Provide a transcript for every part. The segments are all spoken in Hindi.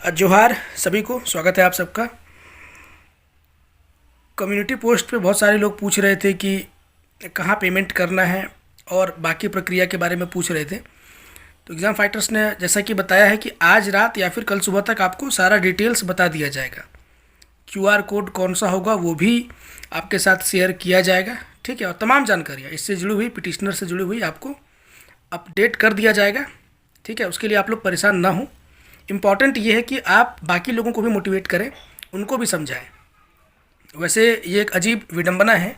जोहार सभी को, स्वागत है आप सबका। कम्युनिटी पोस्ट पे बहुत सारे लोग पूछ रहे थे कि कहाँ पेमेंट करना है और बाकी प्रक्रिया के बारे में पूछ रहे थे। तो एग्ज़ाम फाइटर्स ने जैसा कि बताया है कि आज रात या फिर कल सुबह तक आपको सारा डिटेल्स बता दिया जाएगा। क्यूआर कोड कौन सा होगा वो भी आपके साथ शेयर किया जाएगा, ठीक है। और तमाम जानकारियाँ इससे जुड़ी हुई, पिटिशनर से जुड़ी हुई आपको अपडेट कर दिया जाएगा, ठीक है। उसके लिए आप लोग परेशान ना हों। इम्पॉर्टेंट ये है कि आप बाकी लोगों को भी मोटिवेट करें, उनको भी समझाएं। वैसे ये एक अजीब विडंबना है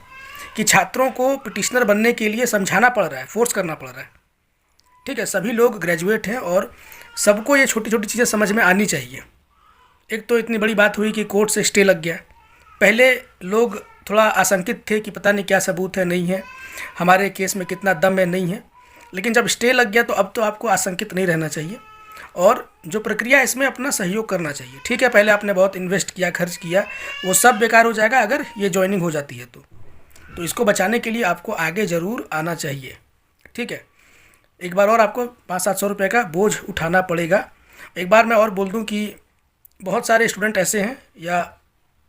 कि छात्रों को पिटिशनर बनने के लिए समझाना पड़ रहा है, फोर्स करना पड़ रहा है, ठीक है। सभी लोग ग्रेजुएट हैं और सबको ये छोटी छोटी चीज़ें समझ में आनी चाहिए। एक तो इतनी बड़ी बात हुई कि कोर्ट से स्टे लग गया। पहले लोग थोड़ा आशंकित थे कि पता नहीं क्या सबूत है, नहीं है, हमारे केस में कितना दम है, नहीं है। लेकिन जब स्टे लग गया तो अब तो आपको आशंकित नहीं रहना चाहिए और जो प्रक्रिया इसमें अपना सहयोग करना चाहिए, ठीक है। पहले आपने बहुत इन्वेस्ट किया, खर्च किया, वो सब बेकार हो जाएगा अगर ये ज्वाइनिंग हो जाती है तो इसको बचाने के लिए आपको आगे ज़रूर आना चाहिए, ठीक है। एक बार और आपको 500-700 रुपये का बोझ उठाना पड़ेगा। एक बार मैं और बोल दूं कि बहुत सारे स्टूडेंट ऐसे हैं या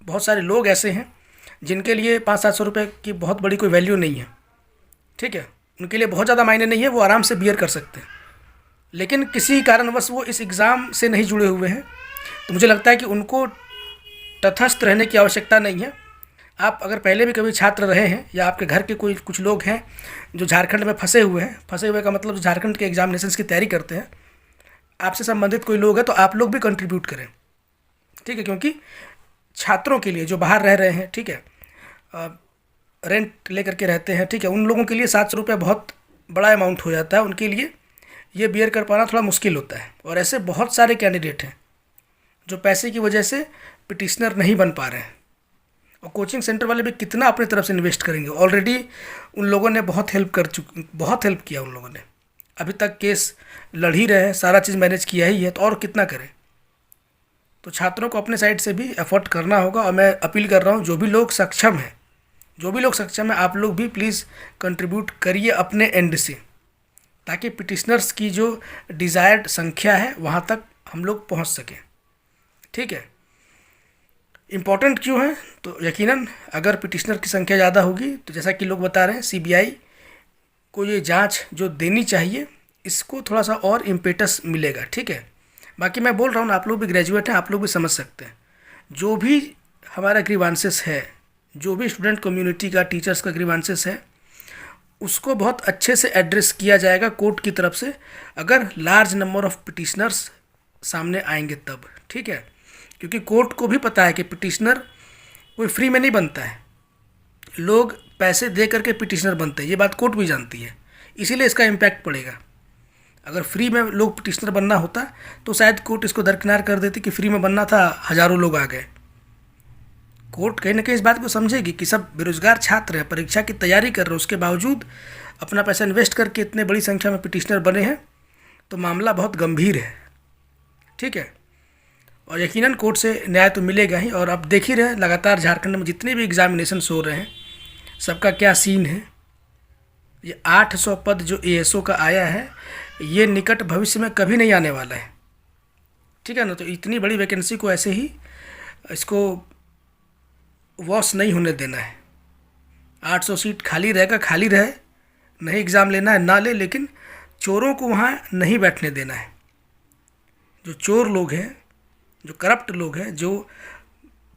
बहुत सारे लोग ऐसे हैं जिनके लिए 500-700 रुपये की बहुत बड़ी कोई वैल्यू नहीं है, ठीक है। उनके लिए बहुत ज़्यादा मायने नहीं है, वो आराम से बियर कर सकते हैं। लेकिन किसी कारणवश वो इस एग्ज़ाम से नहीं जुड़े हुए हैं, तो मुझे लगता है कि उनको तटस्थ रहने की आवश्यकता नहीं है। आप अगर पहले भी कभी छात्र रहे हैं या आपके घर के कुछ लोग हैं जो झारखंड में फंसे हुए हैं, फंसे हुए का मतलब जो झारखंड के एग्जामिनेशंस की तैयारी करते हैं, आपसे संबंधित कोई लोग हैं तो आप लोग भी कंट्रीब्यूट करें, ठीक है। क्योंकि छात्रों के लिए जो बाहर रह रहे हैं, ठीक है, रेंट लेकर के रहते हैं, ठीक है, उन लोगों के लिए 700 रुपये बहुत बड़ा अमाउंट हो जाता है। उनके लिए ये बियर कर पाना थोड़ा मुश्किल होता है। और ऐसे बहुत सारे कैंडिडेट हैं जो पैसे की वजह से पिटिशनर नहीं बन पा रहे हैं। और कोचिंग सेंटर वाले भी कितना अपनी तरफ से इन्वेस्ट करेंगे। ऑलरेडी उन लोगों ने बहुत हेल्प किया उन लोगों ने, अभी तक केस लड़ ही रहे हैं, सारा चीज़ मैनेज किया ही है, तो और कितना करें। तो छात्रों को अपने साइड से भी एफर्ट करना होगा। और मैं अपील कर रहा हूँ, जो भी लोग सक्षम हैं, आप लोग भी प्लीज़ कंट्रीब्यूट करिए अपने एंड से, ताकि पिटिशनर्स की जो डिज़ायर्ड संख्या है वहाँ तक हम लोग पहुँच सकें, ठीक है। इम्पॉर्टेंट क्यों है? तो यकीनन अगर पिटिशनर की संख्या ज़्यादा होगी तो जैसा कि लोग बता रहे हैं, सीबीआई को ये जांच जो देनी चाहिए, इसको थोड़ा सा और इम्पेटस मिलेगा, ठीक है। बाकी मैं बोल रहा हूँ ना, आप लोग भी ग्रेजुएट हैं, आप लोग भी समझ सकते हैं। जो भी हमारा ग्रीवांसेस है, जो भी स्टूडेंट कम्युनिटी का, टीचर्स का ग्रीवांसेस है, उसको बहुत अच्छे से एड्रेस किया जाएगा कोर्ट की तरफ से, अगर लार्ज नंबर ऑफ पिटिशनर्स सामने आएंगे तब, ठीक है। क्योंकि कोर्ट को भी पता है कि पिटिशनर कोई फ्री में नहीं बनता है, लोग पैसे दे करके पिटिशनर बनते हैं, ये बात कोर्ट भी जानती है। इसीलिए इसका इम्पैक्ट पड़ेगा। अगर फ्री में लोग पिटिशनर बनना होता तो शायद कोर्ट इसको दरकिनार कर देती कि फ्री में बनना था, हज़ारों लोग आ गए। कोर्ट कहीं ना कहीं इस बात को समझेगी कि सब बेरोजगार छात्र हैं, परीक्षा की तैयारी कर रहे हैं, उसके बावजूद अपना पैसा इन्वेस्ट करके इतने बड़ी संख्या में पिटिशनर बने हैं, तो मामला बहुत गंभीर है, ठीक है। और यकीनन कोर्ट से न्याय तो मिलेगा ही। और अब देख ही रहे हैं लगातार झारखंड में जितने भी एग्जामिनेशन हो रहे हैं, सबका क्या सीन है। ये 800 पद जो एएसओ का आया है, ये निकट भविष्य में कभी नहीं आने वाला है, ठीक है ना। तो इतनी बड़ी वैकेंसी को ऐसे ही इसको वॉश नहीं होने देना है। 800 सीट खाली रहेगा, खाली रहे, नहीं एग्ज़ाम लेना है ना ले, लेकिन चोरों को वहाँ नहीं बैठने देना है। जो चोर लोग हैं, जो करप्ट लोग हैं, जो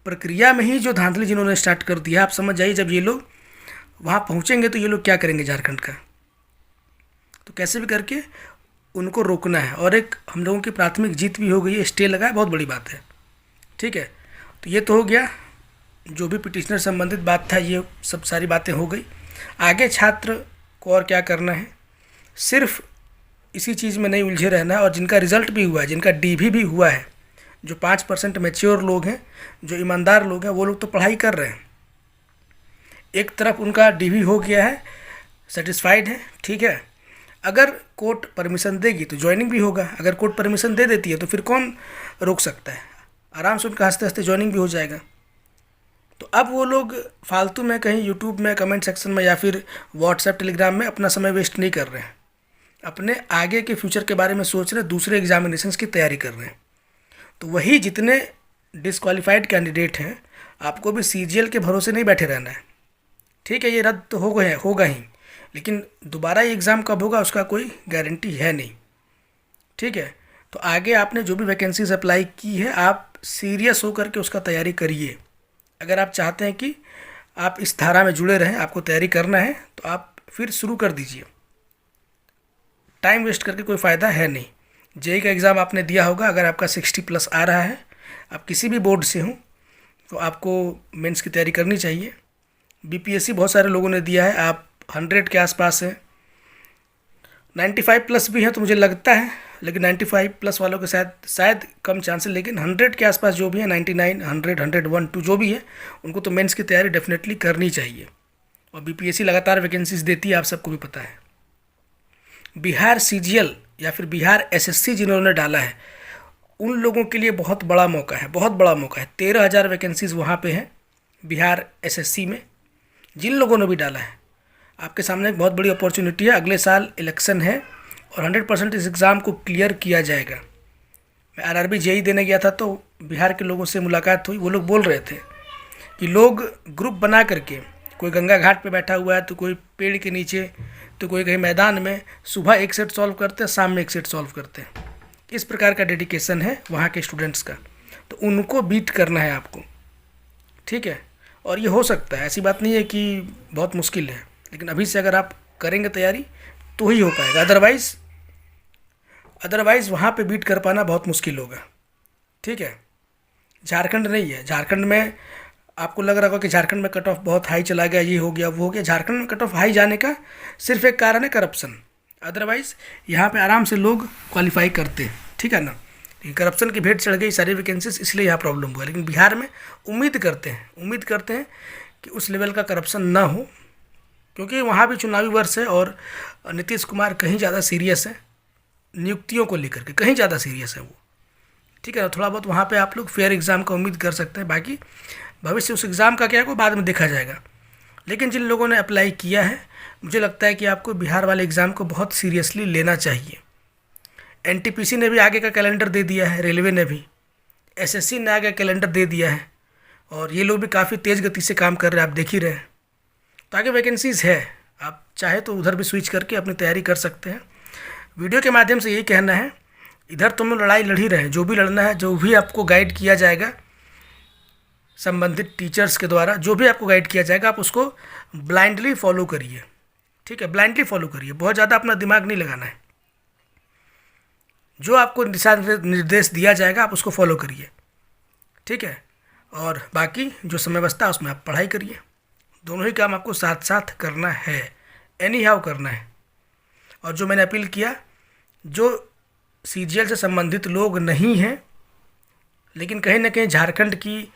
प्रक्रिया में ही जो धांधली जिन्होंने स्टार्ट कर दिया, आप समझ जाइए जब ये लोग वहाँ पहुँचेंगे तो ये लोग क्या करेंगे झारखंड का। तो कैसे भी करके उनको रोकना है। और एक हम लोगों की प्राथमिक जीत भी हो गई है, स्टे लगा है, बहुत बड़ी बात है, ठीक है। तो ये तो हो गया, जो भी पिटिशनर संबंधित बात था, ये सब सारी बातें हो गई। आगे छात्र को और क्या करना है, सिर्फ इसी चीज़ में नहीं उलझे रहना है। और जिनका रिज़ल्ट भी हुआ है, जिनका डीवी भी हुआ है, जो 5% मैच्योर लोग हैं, जो ईमानदार लोग हैं, वो लोग तो पढ़ाई कर रहे हैं। एक तरफ उनका डीवी हो गया है, सेटिस्फाइड है, ठीक है। अगर कोर्ट परमिशन देगी तो ज्वाइनिंग भी होगा। अगर कोर्ट परमिशन दे देती है तो फिर कौन रोक सकता है, आराम से उनका हंसते हंसते ज्वाइनिंग भी हो जाएगा। तो अब वो लोग फालतू में कहीं यूट्यूब में कमेंट सेक्शन में या फिर व्हाट्सएप टेलीग्राम में अपना समय वेस्ट नहीं कर रहे हैं, अपने आगे के फ्यूचर के बारे में सोच रहे हैं, दूसरे एग्जामिनेशंस की तैयारी कर रहे हैं। तो वही जितने डिसक्वालीफाइड कैंडिडेट हैं, आपको भी सीजीएल के भरोसे नहीं बैठे रहना है। ठीक है, ये रद्द तो होगा ही, लेकिन दोबारा ये एग्ज़ाम कब होगा उसका कोई गारंटी है नहीं। ठीक है, तो आगे आपने जो भी वैकेंसीज अप्लाई की है, आप सीरियस होकर के उसका तैयारी करिए। अगर आप चाहते हैं कि आप इस धारा में जुड़े रहें, आपको तैयारी करना है, तो आप फिर शुरू कर दीजिए। टाइम वेस्ट करके कोई फ़ायदा है नहीं। जेईई का एग्ज़ाम आपने दिया होगा, अगर आपका 60+ आ रहा है, आप किसी भी बोर्ड से हों, तो आपको मेंस की तैयारी करनी चाहिए। बीपीएससी बहुत सारे लोगों ने दिया है, आप 100 के आसपास हैं, 95+ भी हैं तो मुझे लगता है, लेकिन 95+ वालों के शायद कम चांस है, लेकिन 100 के आसपास जो भी है, 99, 100, 101, 2 जो भी है, उनको तो मेंस की तैयारी डेफिनेटली करनी चाहिए। और बीपीएससी लगातार वैकेंसीज देती है, आप सबको भी पता है। बिहार सीजीएल या फिर बिहार एसएससी जिन्होंने डाला है, उन लोगों के लिए बहुत बड़ा मौका है, बहुत बड़ा मौका है। 13,000 वैकेंसीज़ वहाँ पे हैं बिहार एसएससी में। जिन लोगों ने भी डाला है, आपके सामने एक बहुत बड़ी अपॉर्चुनिटी है। अगले साल इलेक्शन है और 100% इस एग्ज़ाम को क्लियर किया जाएगा। मैं आरआरबी जेईई देने गया था, तो बिहार के लोगों से मुलाकात हुई। वो लोग बोल रहे थे कि लोग ग्रुप बना करके, कोई गंगा घाट पे बैठा हुआ है, तो कोई पेड़ के नीचे, तो कोई कहीं मैदान में, सुबह एक सेट सॉल्व करते हैं, शाम में एक सेट सॉल्व करते हैं। इस प्रकार का डेडिकेशन है वहाँ के स्टूडेंट्स का, तो उनको बीट करना है आपको। ठीक है, और ये हो सकता है, ऐसी बात नहीं है कि बहुत मुश्किल है, लेकिन अभी से अगर आप करेंगे तैयारी तो ही हो पाएगा। अदरवाइज़ वहाँ पे बीट कर पाना बहुत मुश्किल होगा। ठीक है, झारखंड नहीं है, झारखंड में आपको लग रहा होगा कि झारखंड में कट ऑफ बहुत हाई चला गया, ये हो गया वो हो गया। झारखंड में कट ऑफ हाई जाने का सिर्फ एक कारण है, करप्शन। अदरवाइज़ यहाँ पे आराम से लोग क्वालिफाई करते हैं। ठीक है ना, लेकिन करप्शन की भेंट चढ़ गई सारी वैकेंसीज, इसलिए यहाँ प्रॉब्लम हुआ। लेकिन बिहार में उम्मीद करते हैं कि उस लेवल का करप्शन ना हो, क्योंकि वहाँ भी चुनावी वर्ष है और नीतीश कुमार कहीं ज़्यादा सीरियस है नियुक्तियों को लेकर के, कहीं ज़्यादा सीरियस है वो। ठीक है ना, थोड़ा बहुत वहाँ पे आप लोग फेयर एग्ज़ाम का उम्मीद कर सकते हैं। बाकी भविष्य उस एग्ज़ाम का क्या है, बाद में देखा जाएगा। लेकिन जिन लोगों ने अप्लाई किया है, मुझे लगता है कि आपको बिहार वाले एग्ज़ाम को बहुत सीरियसली लेना चाहिए। एनटीपीसी ने भी आगे का कैलेंडर दे दिया है, रेलवे ने भी, एसएससी ने आगे कैलेंडर दे दिया है, और ये लोग भी काफ़ी तेज़ गति से काम कर रहे हैं, आप देख ही रहे हैं। तो आगे वैकेंसीज़ है, आप चाहे तो उधर भी स्विच करके अपनी तैयारी कर सकते हैं। वीडियो के माध्यम से यही कहना है, इधर तुम लोग लड़ाई लड़ ही रहे हैं, जो भी लड़ना है, जो भी आपको गाइड किया जाएगा संबंधित टीचर्स के द्वारा, जो भी आपको गाइड किया जाएगा, आप उसको ब्लाइंडली फॉलो करिए। ठीक है, ब्लाइंडली फॉलो करिए, बहुत ज़्यादा अपना दिमाग नहीं लगाना है। जो आपको दिशा निर्देश दिया जाएगा, आप उसको फॉलो करिए। ठीक है, और बाकी जो समय बचता है उसमें आप पढ़ाई करिए। दोनों ही काम आपको साथ साथ करना है, एनी हाउ करना है। और जो मैंने अपील किया, जो सीजीएल से संबंधित लोग नहीं हैं, लेकिन कहीं ना कहीं झारखंड की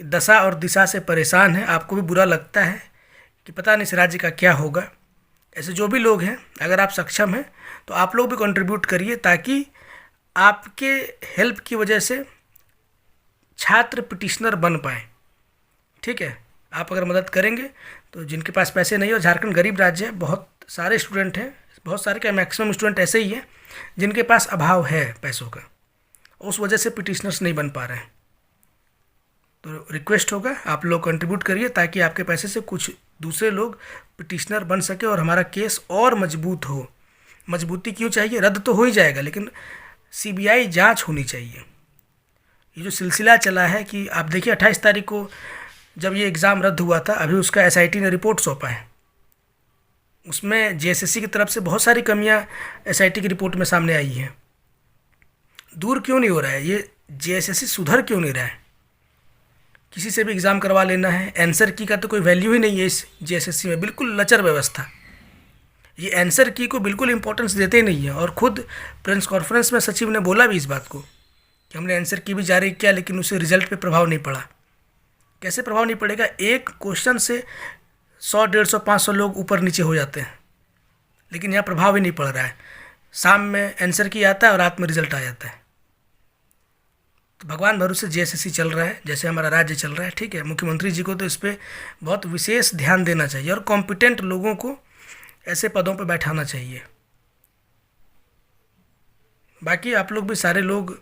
दशा और दिशा से परेशान है, आपको भी बुरा लगता है कि पता नहीं इस राज्य का क्या होगा, ऐसे जो भी लोग हैं, अगर आप सक्षम हैं तो आप लोग भी कंट्रीब्यूट करिए, ताकि आपके हेल्प की वजह से छात्र पिटिशनर बन पाएँ। ठीक है, आप अगर मदद करेंगे तो जिनके पास पैसे नहीं, और झारखंड गरीब राज्य है, बहुत सारे स्टूडेंट हैं, बहुत सारे क्या मैक्सिमम स्टूडेंट ऐसे ही हैं जिनके पास अभाव है पैसों का, उस वजह से पिटिशनर्स नहीं बन पा रहे हैं। तो रिक्वेस्ट होगा आप लोग कंट्रीब्यूट करिए, ताकि आपके पैसे से कुछ दूसरे लोग पिटिशनर बन सके और हमारा केस और मजबूत हो। मजबूती क्यों चाहिए, रद्द तो हो ही जाएगा, लेकिन सीबीआई जांच होनी चाहिए। ये जो सिलसिला चला है कि आप देखिए 28 तारीख को जब ये एग्ज़ाम रद्द हुआ था, अभी उसका एसआईटी ने रिपोर्ट सौंपा है, उसमें जेएसएससी की तरफ से बहुत सारी कमियां एसआईटी की रिपोर्ट में सामने आई हैं। दूर क्यों नहीं हो रहा है ये, जेएसएससी सुधर क्यों नहीं रहा है? किसी से भी एग्ज़ाम करवा लेना है, आंसर की का तो कोई वैल्यू ही नहीं है इस जेएसएससी में, बिल्कुल लचर व्यवस्था। ये आंसर की को बिल्कुल इंपॉर्टेंस देते ही नहीं है, और ख़ुद प्रेस कॉन्फ्रेंस में सचिव ने बोला भी इस बात को कि हमने आंसर की भी जारी किया, लेकिन उससे रिजल्ट पे प्रभाव नहीं पड़ा। कैसे प्रभाव नहीं पड़ेगा? एक क्वेश्चन से 100, 150, 500 लोग ऊपर नीचे हो जाते हैं, लेकिन यहाँ प्रभाव ही नहीं पड़ रहा है। शाम में आंसर की आता है और रात में रिजल्ट आ जाता है। तो भगवान भरोसे जेएसएससी चल रहा है, जैसे हमारा राज्य चल रहा है। ठीक है, मुख्यमंत्री जी को तो इस पर बहुत विशेष ध्यान देना चाहिए, और कॉम्पिटेंट लोगों को ऐसे पदों पर बैठाना चाहिए। बाकी आप लोग भी सारे लोग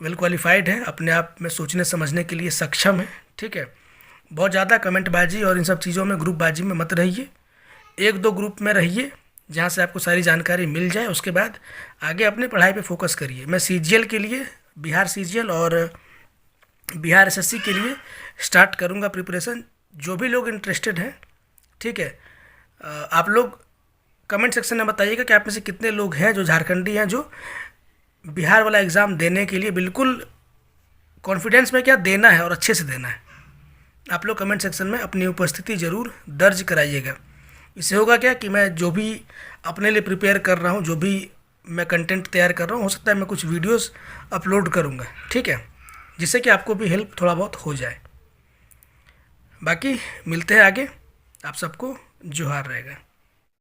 वेल क्वालिफाइड हैं, अपने आप में सोचने समझने के लिए सक्षम है। ठीक है, बहुत ज़्यादा कमेंटबाजी और इन सब चीज़ों में, ग्रुपबाजी में मत रहिए। एक दो ग्रुप में रहिए जहाँ से आपको सारी जानकारी मिल जाए, उसके बाद आगे अपनी पढ़ाई पे फोकस करिए। मैं सीजीएल के लिए, बिहार सीजीएल और बिहार एसएससी के लिए स्टार्ट करूँगा प्रिपरेशन। जो भी लोग इंटरेस्टेड हैं, ठीक है, आप लोग कमेंट सेक्शन में बताइएगा कि आप में से कितने लोग हैं जो झारखंडी हैं, जो बिहार वाला एग्ज़ाम देने के लिए बिल्कुल कॉन्फिडेंस में क्या देना है और अच्छे से देना है। आप लोग कमेंट सेक्शन में अपनी उपस्थिति ज़रूर दर्ज कराइएगा। इससे होगा क्या कि मैं जो भी अपने लिए प्रिपेयर कर रहा हूँ, जो भी मैं कंटेंट तैयार कर रहा हूँ, हो सकता है मैं कुछ वीडियोस अपलोड करूँगा, ठीक है, जिससे कि आपको भी हेल्प थोड़ा बहुत हो जाए। बाकी मिलते हैं आगे, आप सबको जोहार रहेगा।